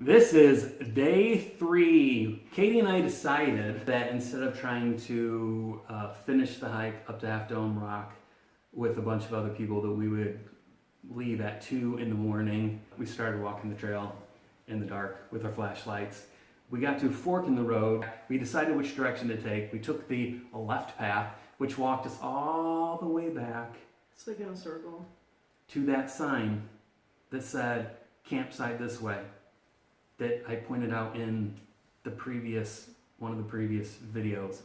This is day 3. Katie and I decided that instead of trying to finish the hike up to Half Dome Rock with a bunch of other people, that we would leave at 2 in the morning. We started walking the trail in the dark with our flashlights. We got to a fork in the road. We decided which direction to take. We took the left path, which walked us all the way back. It's like in a circle. To that sign that said, campsite this way, that I pointed out in one of the previous videos.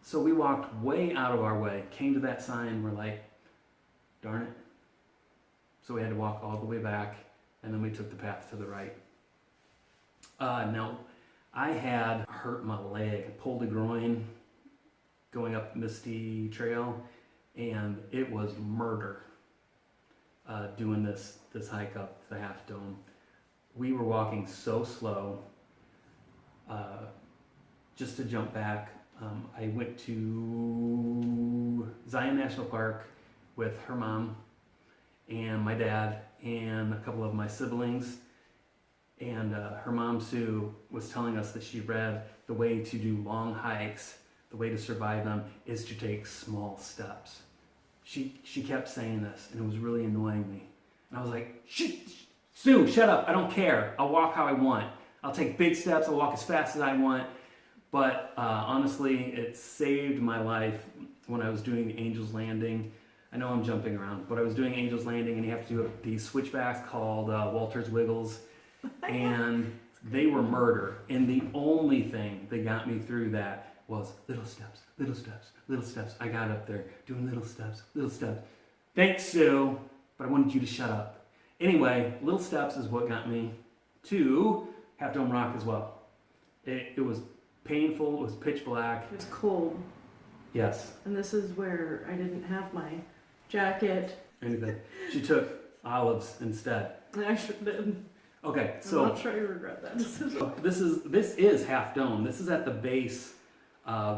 So we walked way out of our way, came to that sign, we're like, darn it. So we had to walk all the way back, and then we took the path to the right. Now, I had hurt my leg, I pulled a groin going up Misty Trail, and it was murder doing this hike up the Half Dome. We were walking so slow. Just to jump back, I went to Yosemite National Park with her mom and my dad and a couple of my siblings. And her mom, Sue, was telling us that she read the way to do long hikes, the way to survive them, is to take small steps. She kept saying this, and it was really annoying me. And I was like, Sue, shut up, I don't care. I'll walk how I want. I'll take big steps, I'll walk as fast as I want. But honestly, it saved my life when I was doing the Angel's Landing. I know I'm jumping around, but I was doing Angel's Landing, and you have to do these switchbacks called Walter's Wiggles. And they were murder. And the only thing that got me through that was little steps, little steps, little steps. I got up there doing little steps, little steps. Thanks, Sue, but I wanted you to shut up. Anyway, little steps is what got me to Half Dome Rock as well. It was painful, it was pitch black. It's cold. Yes. And this is where I didn't have my jacket. Anything. She took olives instead. I sure did. Okay, so I'm not sure you regret that decision. this is Half Dome. This is at the base.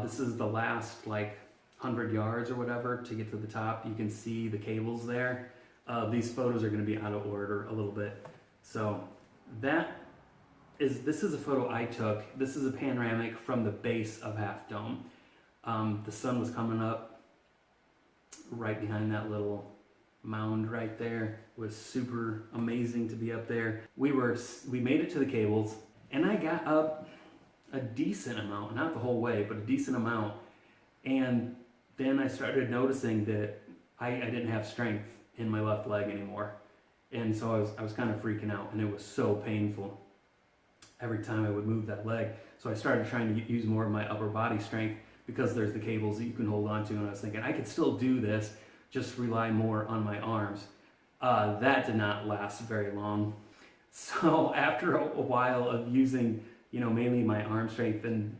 This is the last 100 yards or whatever to get to the top. You can see the cables there. These photos are going to be out of order a little bit. So this is a photo I took. This is a panoramic from the base of Half Dome. The sun was coming up right behind that little mound right there. It was super amazing to be up there. We made it to the cables, and I got up a decent amount, not the whole way, but a decent amount. And then I started noticing that I didn't have strength in my left leg anymore. And so I was kind of freaking out, and it was so painful every time I would move that leg. So I started trying to use more of my upper body strength, because there's the cables that you can hold on to, and I was thinking I could still do this, just rely more on my arms. That did not last very long. So after a while of using, mainly my arm strength, and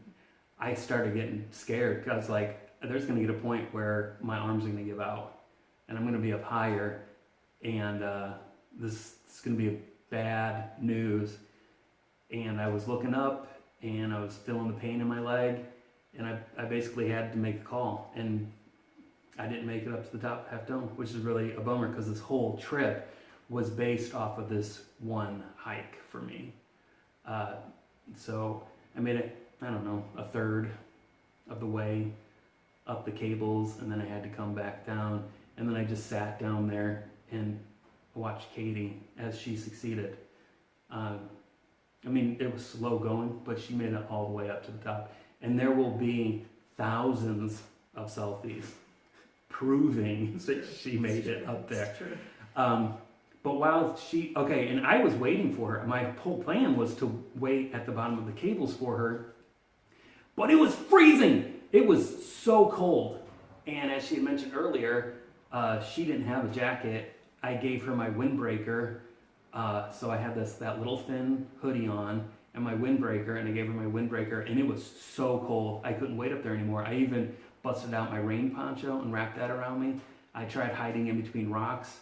I started getting scared, because there's going to get a point where my arms are going to give out, and I'm going to be up higher, and this is going to be bad news. And I was looking up, and I was feeling the pain in my leg, and I basically had to make a call, and I didn't make it up to the top of Half Dome, which is really a bummer, because this whole trip was based off of this one hike for me. So I made it, a third of the way up the cables, and then I had to come back down, and then I just sat down there and watched Katie as she succeeded. It was slow going, but she made it all the way up to the top. And there will be thousands of selfies proving that she made it up there. But while and I was waiting for her. My whole plan was to wait at the bottom of the cables for her, but it was freezing. It was so cold. And as she had mentioned earlier, she didn't have a jacket. I gave her my windbreaker. So I had that little thin hoodie on and my windbreaker, and I gave her my windbreaker, and it was so cold. I couldn't wait up there anymore. I even busted out my rain poncho and wrapped that around me. I tried hiding in between rocks,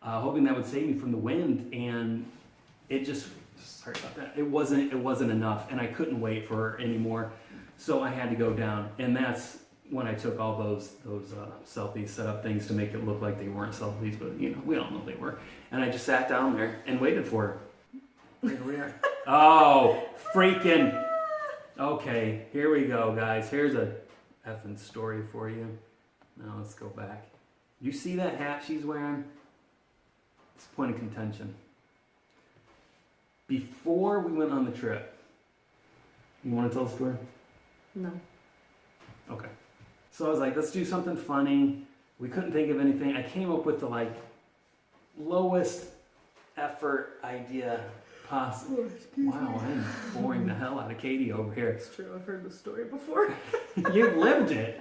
hoping that would save me from the wind, and it just, sorry about that, it wasn't enough, and I couldn't wait for her anymore. So I had to go down, and that's when I took all those selfies, set up things to make it look like they weren't selfies, but we all know they were. And I just sat down there and waited for her. Here we are. Oh, freaking. Okay, here we go, guys. Here's a effing story for you. Now let's go back. You see that hat she's wearing? It's a point of contention. Before we went on the trip, you want to tell the story? No. Okay. So I was like, let's do something funny. We couldn't think of anything. I came up with the lowest effort idea possible. Wow, I'm boring the hell out of Katie over here. It's true, I've heard the story before. You've lived it.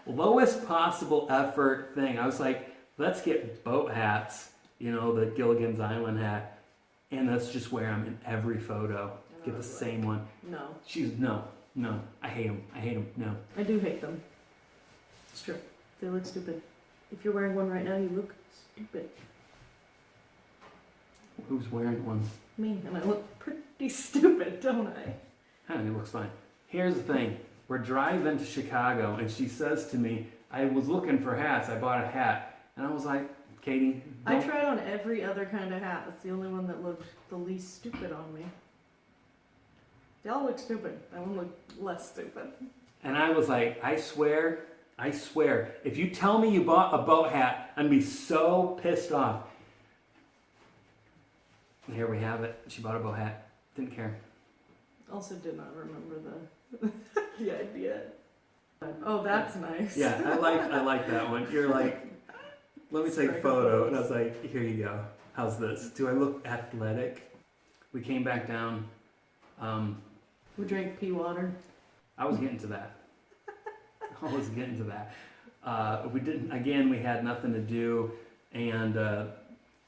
Lowest possible effort thing. I was like, let's get boat hats, the Gilligan's Island hat, and let's just wear them in every photo. Get the same one. No. No. I hate them. No. I do hate them. It's true. They look stupid. If you're wearing one right now, you look stupid. Who's wearing one? Me, and I look pretty stupid, don't I? It looks fine. Here's the thing. We're driving to Chicago, and she says to me, I was looking for hats. I bought a hat. And I was like, Katie, I tried on every other kind of hat. That's the only one that looked the least stupid on me. They all look stupid. That one looked less stupid. And I was like, I swear, if you tell me you bought a boat hat, I'm going to be so pissed off. And here we have it. She bought a boat hat. Didn't care. Also did not remember the idea. Oh, that's nice. Yeah, I like that one. You're like, let me take a photo. And I was like, here you go. How's this? Do I look athletic? We came back down. We drank pea water. I was getting to that. We didn't, again, we had nothing to do. And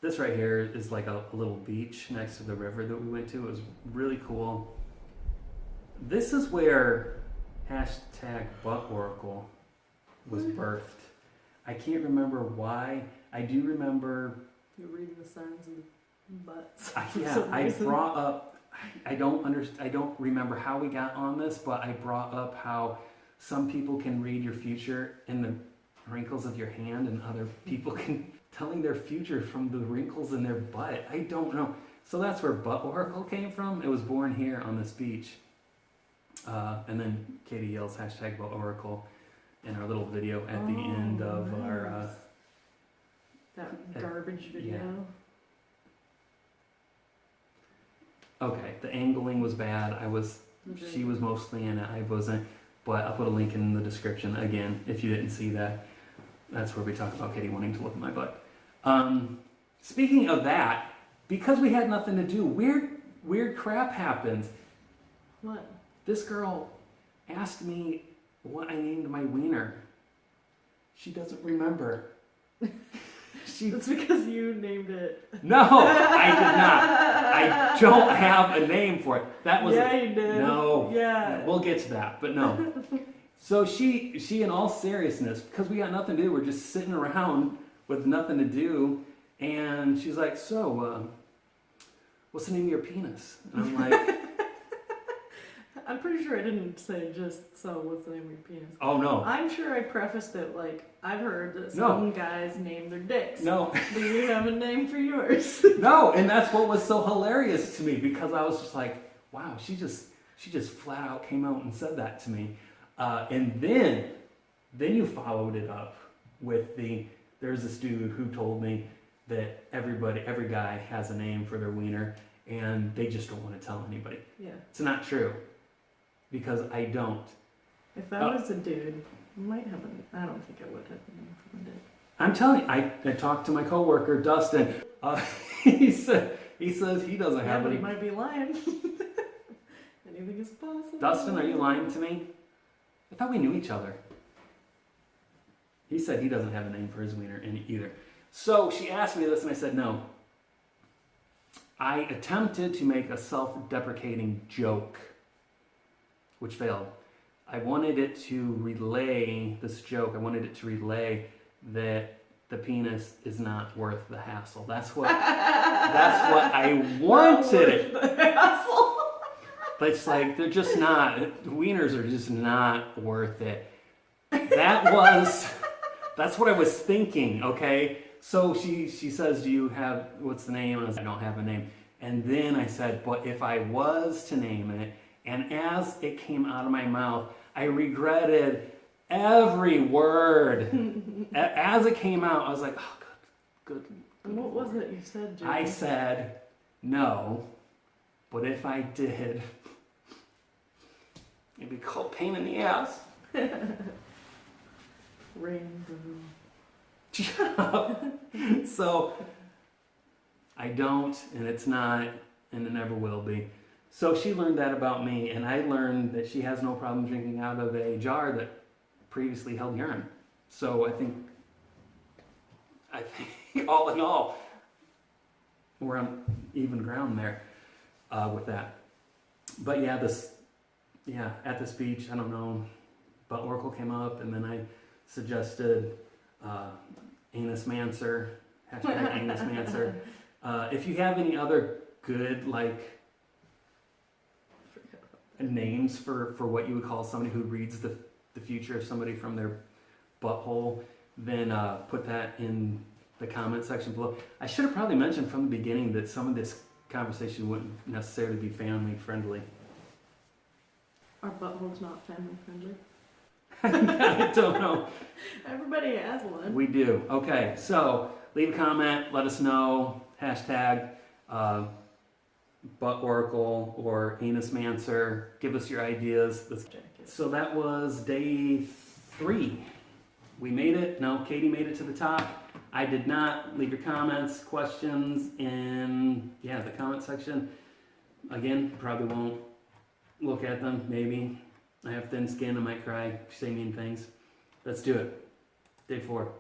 this right here is like a little beach next to the river that we went to. It was really cool. This is where #ButtOracle was birthed. I can't remember why. I do remember. You're reading the signs of the butts. I brought up. I don't remember how we got on this, but I brought up how some people can read your future in the wrinkles of your hand, and other people can telling their future from the wrinkles in their butt. I don't know. So that's where ButtOracle came from. It was born here on this beach. And then Katie yells #ButtOracle in our little video at the end of our... that garbage video. Yeah. Okay, the angling was bad. She was mostly in it. I wasn't. But I'll put a link in the description again if you didn't see that. That's where we talk about Katie wanting to look at my butt. Speaking of that, because we had nothing to do, weird crap happens. What? This girl asked me what I named my wiener. She doesn't remember. It's because you named it. No, I did not. I don't have a name for it. That was you did. No. Yeah. We'll get to that, but no. So she in all seriousness, because we got nothing to do, we're just sitting around with nothing to do, and she's like, so, what's the name of your penis? And I'm like... I'm pretty sure I didn't say just, so what's the name of your penis? Oh, no. I'm sure I prefaced it like, I've heard that some guys name their dicks. No. Do you have a name for yours? No, and that's what was so hilarious to me, because I was just like, wow, she just flat out came out and said that to me. And then you followed it up with there's this dude who told me that every guy has a name for their wiener, and they just don't want to tell anybody. Yeah. It's not true, because I don't. If I was a dude, I might have I don't think I would have a name for my dick. I'm telling you, I talked to my coworker Dustin. He says he doesn't have but any. he might be lying. Anything is possible. Dustin, are you lying to me? I thought we knew each other. He said he doesn't have a name for his wiener either. So she asked me this, and I said no. I attempted to make a self-deprecating joke, which failed. I wanted it to relay this joke. I wanted it to relay that the penis is not worth the hassle. That's what I wanted it. The hassle. But it's like they're just not. Wieners are just not worth it. That's what I was thinking. Okay. So she says, "Do you have what's the name?" And I was like, "I don't have a name." And then I said, but if I was to name it, and as it came out of my mouth, I regretted every word. As it came out, I was like, oh, good. And what was it you said, Jimmy? I said, no, but if I did, it'd be called pain in the ass. Rainbow. So, I don't, and it's not, and it never will be. So she learned that about me, and I learned that she has no problem drinking out of a jar that previously held urine. So I think all in all, we're on even ground there with that. But yeah, at this beach, I don't know, butt oracle came up, and then I suggested anus mancer, hashtag anus mancer. If you have any other good, like, names for what you would call somebody who reads the future of somebody from their butthole, then put that in the comment section below. I should have probably mentioned from the beginning that some of this conversation wouldn't necessarily be family friendly. Our butthole's not family friendly. I don't know. Everybody has one. We do. Okay, so leave a comment, let us know, hashtag butt oracle or anus mancer. Give us your ideas. So that was day 3. We made it. No, Katie made it to the top. I did not. Leave your comments, questions in the comment section. Again, probably won't look at them. Maybe. I have thin skin. I might cry. Say mean things. Let's do it. Day 4.